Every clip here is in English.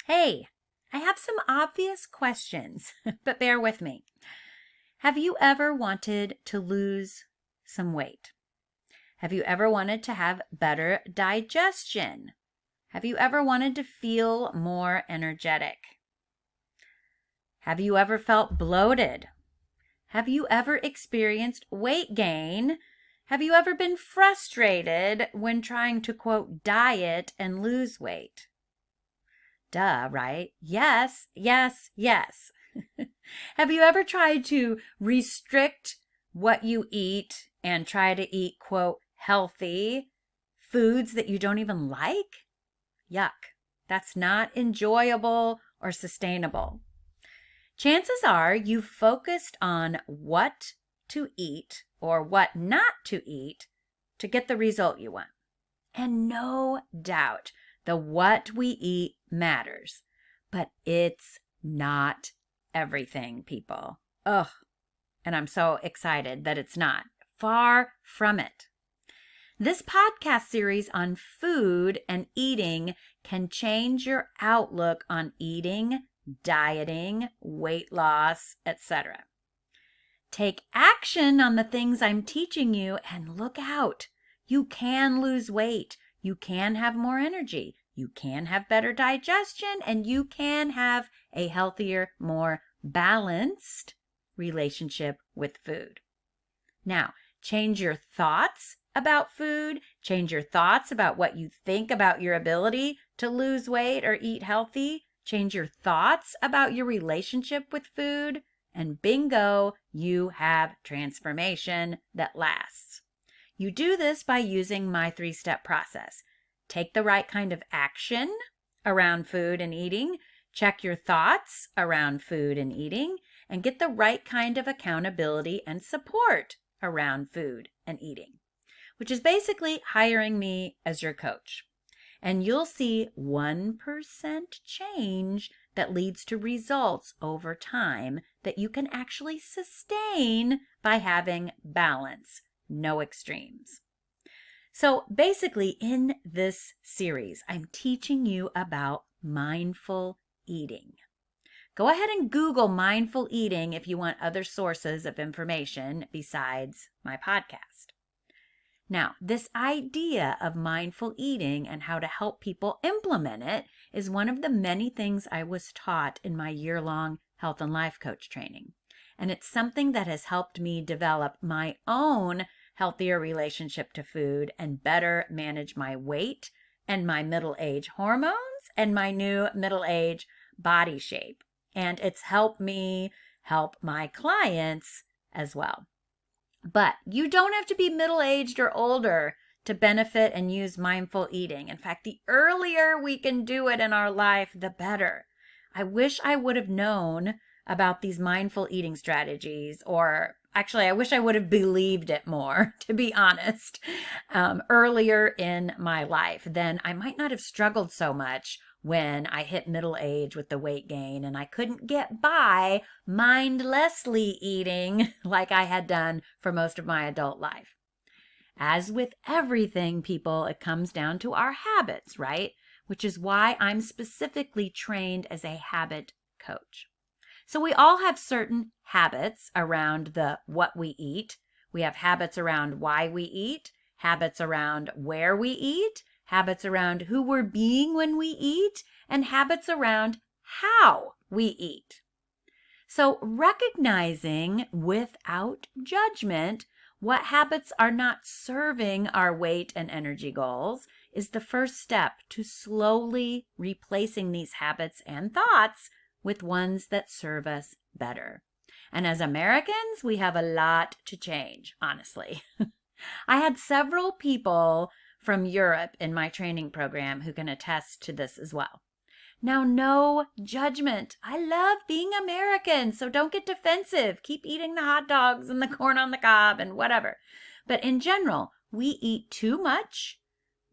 Hey, I have some obvious questions, but bear with me. Have you ever wanted to lose some weight? Have you ever wanted to have better digestion? Have you ever wanted to feel more energetic? Have you ever felt bloated? Have you ever experienced weight gain? Have you ever been frustrated when trying to, quote, diet and lose weight? Duh, right? Yes, yes, yes. Have you ever tried to restrict what you eat and try to eat, quote, healthy foods that you don't even like? Yuck. That's not enjoyable or sustainable. Chances are you've focused on what to eat or what not to eat to get the result you want. And no doubt, the what we eat matters, but it's not everything, people. Ugh. And I'm so excited that it's not. Far from it. This podcast series on food and eating can change your outlook on eating, dieting, weight loss, etc. Take action on the things I'm teaching you and look out. You can lose weight. You can have more energy. You can have better digestion, and you can have a healthier, more balanced relationship with food. Now, change your thoughts about food. Change your thoughts about what you think about your ability to lose weight or eat healthy. Change your thoughts about your relationship with food. And bingo, you have transformation that lasts. You do this by using my 3-step process. Take the right kind of action around food and eating, check your thoughts around food and eating, and get the right kind of accountability and support around food and eating, which is basically hiring me as your coach. And you'll see 1% change that leads to results over time that you can actually sustain by having balance, no extremes. So basically, in this series, I'm teaching you about mindful eating. Go ahead and Google mindful eating if you want other sources of information besides my podcast. Now, this idea of mindful eating and how to help people implement it is one of the many things I was taught in my year-long health and life coach training. And it's something that has helped me develop my own healthier relationship to food and better manage my weight and my middle-age hormones and my new middle-age body shape. And it's helped me help my clients as well. But you don't have to be middle-aged or older to benefit and use mindful eating. In fact, the earlier we can do it in our life, the better. I wish I would have known about these mindful eating strategies, or actually, I wish I would have believed it more, to be honest, earlier in my life. Then I might not have struggled so much when I hit middle age with the weight gain and I couldn't get by mindlessly eating like I had done for most of my adult life. As with everything, people, it comes down to our habits, right? Which is why I'm specifically trained as a habit coach. So we all have certain habits around the what we eat. We have habits around why we eat, habits around where we eat, habits around who we're being when we eat, and habits around how we eat. So recognizing without judgment what habits are not serving our weight and energy goals is the first step to slowly replacing these habits and thoughts with ones that serve us better. And as Americans, we have a lot to change, honestly. I had several people from Europe in my training program who can attest to this as well. Now, no judgment. I love being American, so don't get defensive. Keep eating the hot dogs and the corn on the cob and whatever. But in general, we eat too much,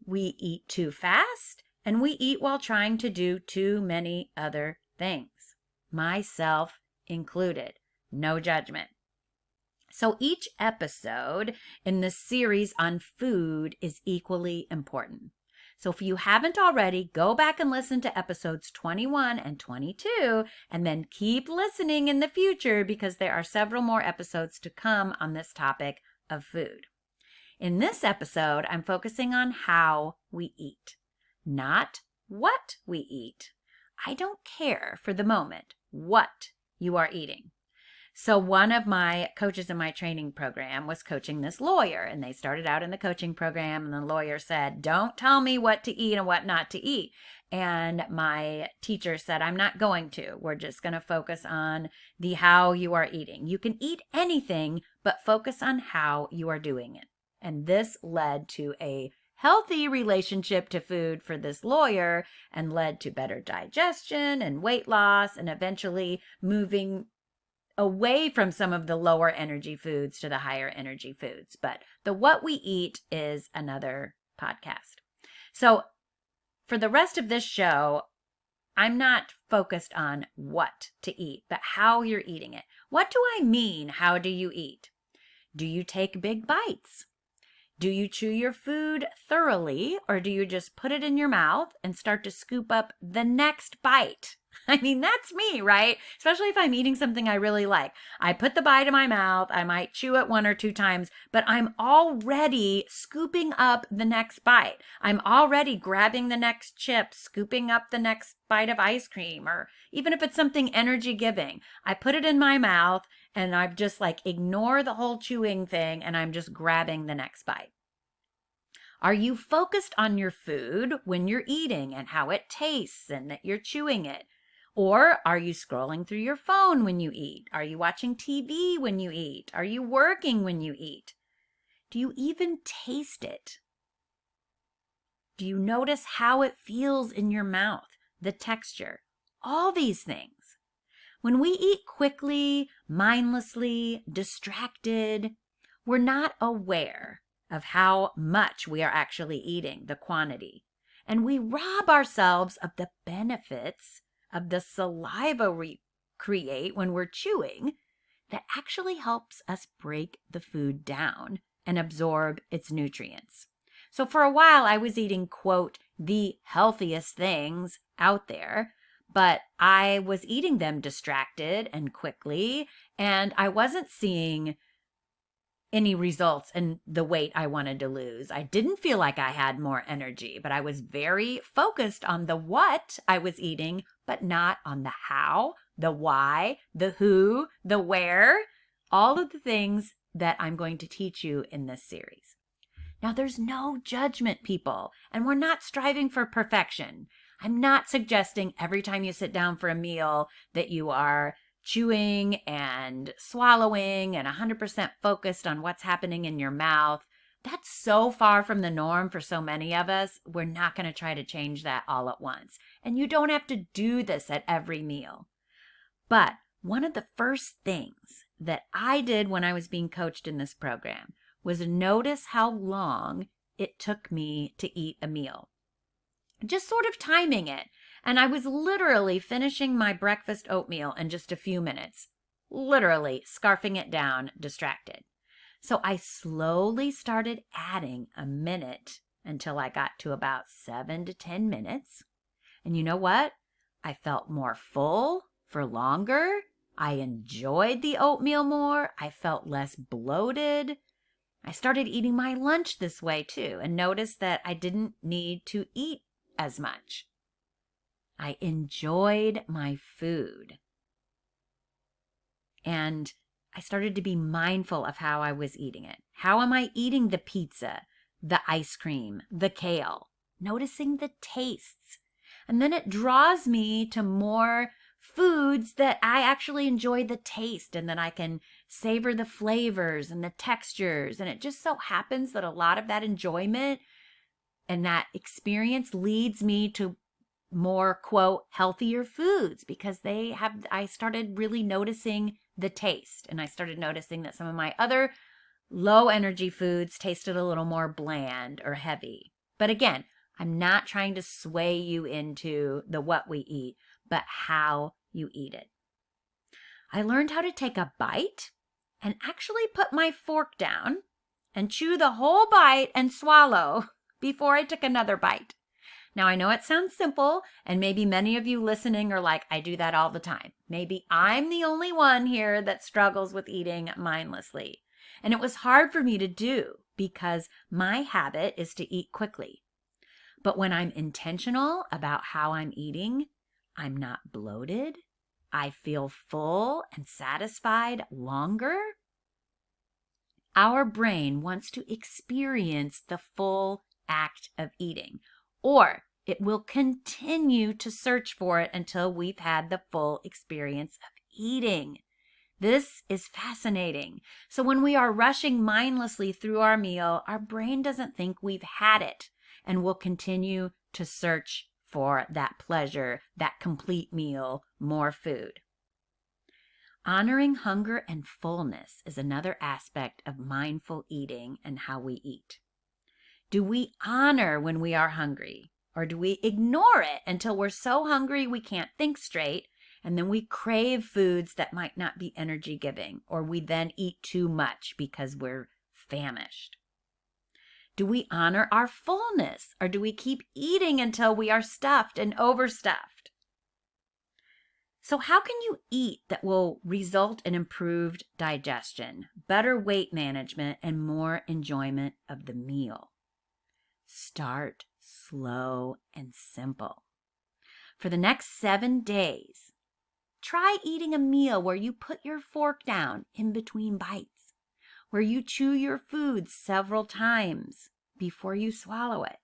we eat too fast, and we eat while trying to do too many other things. Myself included. No judgment. So each episode in this series on food is equally important. So if you haven't already, go back and listen to episodes 21 and 22, and then keep listening in the future because there are several more episodes to come on this topic of food. In this episode, I'm focusing on how we eat, not what we eat. I don't care for the moment what you are eating. So one of my coaches in my training program was coaching this lawyer, and they started out in the coaching program, and the lawyer said, don't tell me what to eat and what not to eat. And my teacher said, I'm not going to. We're just going to focus on the how you are eating. You can eat anything, but focus on how you are doing it. And this led to a healthy relationship to food for this lawyer and led to better digestion and weight loss and eventually moving away from some of the lower energy foods to the higher energy foods. But the what we eat is another podcast. So for the rest of this show, I'm not focused on what to eat, but how you're eating it. What do I mean? How do you eat? Do you take big bites? Do you chew your food thoroughly, or do you just put it in your mouth and start to scoop up the next bite? I mean, that's me, right? Especially if I'm eating something I really like. I put the bite in my mouth. I might chew it 1 or 2 times, but I'm already scooping up the next bite. I'm already grabbing the next chip, scooping up the next bite of ice cream, or even if it's something energy giving, I put it in my mouth and I've just ignore the whole chewing thing and I'm just grabbing the next bite. Are you focused on your food when you're eating and how it tastes and that you're chewing it? Or are you scrolling through your phone when you eat? Are you watching TV when you eat? Are you working when you eat? Do you even taste it? Do you notice how it feels in your mouth, the texture? All these things. When we eat quickly, mindlessly, distracted, we're not aware of how much we are actually eating, the quantity. And we rob ourselves of the benefits of the saliva we create when we're chewing that actually helps us break the food down and absorb its nutrients. So for a while, I was eating, quote, the healthiest things out there, but I was eating them distracted and quickly, and I wasn't seeing any results in the weight I wanted to lose. I didn't feel like I had more energy, but I was very focused on the what I was eating, but not on the how, the why, the who, the where, all of the things that I'm going to teach you in this series. Now, there's no judgment, people, and we're not striving for perfection. I'm not suggesting every time you sit down for a meal that you are chewing and swallowing and 100% focused on what's happening in your mouth. That's so far from the norm for so many of us. We're not going to try to change that all at once. And you don't have to do this at every meal. But one of the first things that I did when I was being coached in this program was notice how long it took me to eat a meal. Just sort of timing it. And I was literally finishing my breakfast oatmeal in just a few minutes. Literally scarfing it down, distracted. So I slowly started adding a minute until I got to about 7 to 10 minutes. And you know what? I felt more full for longer. I enjoyed the oatmeal more. I felt less bloated. I started eating my lunch this way too and noticed that I didn't need to eat as much. I enjoyed my food. And I started to be mindful of how I was eating it. How am I eating the pizza, the ice cream, the kale? Noticing the tastes. And then it draws me to more foods that I actually enjoy the taste and that I can savor the flavors and the textures. And it just so happens that a lot of that enjoyment and that experience leads me to more, quote, healthier foods because I started really noticing the taste. And I started noticing that some of my other low energy foods tasted a little more bland or heavy. But again, I'm not trying to sway you into the what we eat, but how you eat it. I learned how to take a bite and actually put my fork down and chew the whole bite and swallow before I took another bite. Now, I know it sounds simple, and maybe many of you listening are like, I do that all the time. Maybe I'm the only one here that struggles with eating mindlessly. And it was hard for me to do because my habit is to eat quickly. But when I'm intentional about how I'm eating, I'm not bloated. I feel full and satisfied longer. Our brain wants to experience the full act of eating, or it will continue to search for it until we've had the full experience of eating. This is fascinating. So when we are rushing mindlessly through our meal, our brain doesn't think we've had it and will continue to search for that pleasure, that complete meal, more food. Honoring hunger and fullness is another aspect of mindful eating and how we eat. Do we honor when we are hungry, or do we ignore it until we're so hungry we can't think straight, and then we crave foods that might not be energy giving, or we then eat too much because we're famished? Do we honor our fullness, or do we keep eating until we are stuffed and overstuffed? So how can you eat that will result in improved digestion, better weight management, and more enjoyment of the meal? Start slow and simple. For the next 7 days, try eating a meal where you put your fork down in between bites, where you chew your food several times before you swallow it,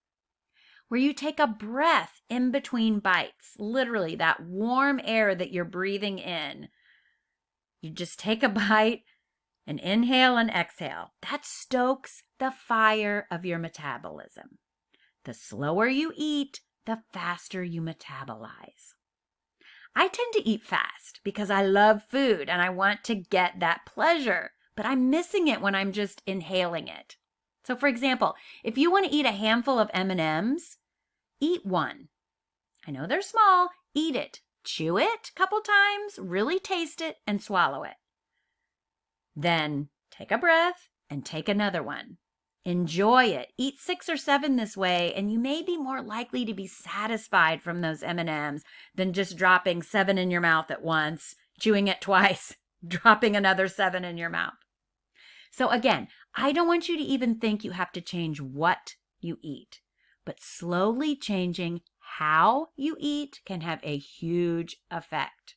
where you take a breath in between bites, literally that warm air that you're breathing in. You just take a bite and inhale and exhale. That stokes the fire of your metabolism. The slower you eat, the faster you metabolize. I tend to eat fast because I love food and I want to get that pleasure, but I'm missing it when I'm just inhaling it. So for example, if you want to eat a handful of M&Ms, eat one. I know they're small. Eat it. Chew it a couple times, really taste it, and swallow it. Then take a breath and take another one. Enjoy it. Eat 6 or 7 this way, and you may be more likely to be satisfied from those M&Ms than just dropping 7 in your mouth at once, chewing it twice, dropping another 7 in your mouth. So again, I don't want you to even think you have to change what you eat, but slowly changing how you eat can have a huge effect.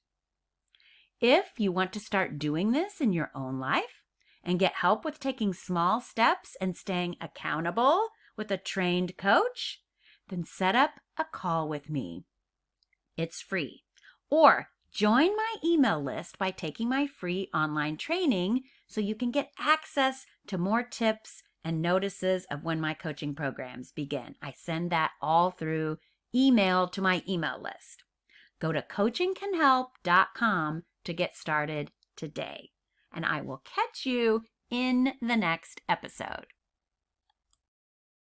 If you want to start doing this in your own life and get help with taking small steps and staying accountable with a trained coach, then set up a call with me. It's free. Or join my email list by taking my free online training so you can get access to more tips and notices of when my coaching programs begin. I send that all through email to my email list. Go to coachingcanhelp.com to get started today, and I will catch you in the next episode.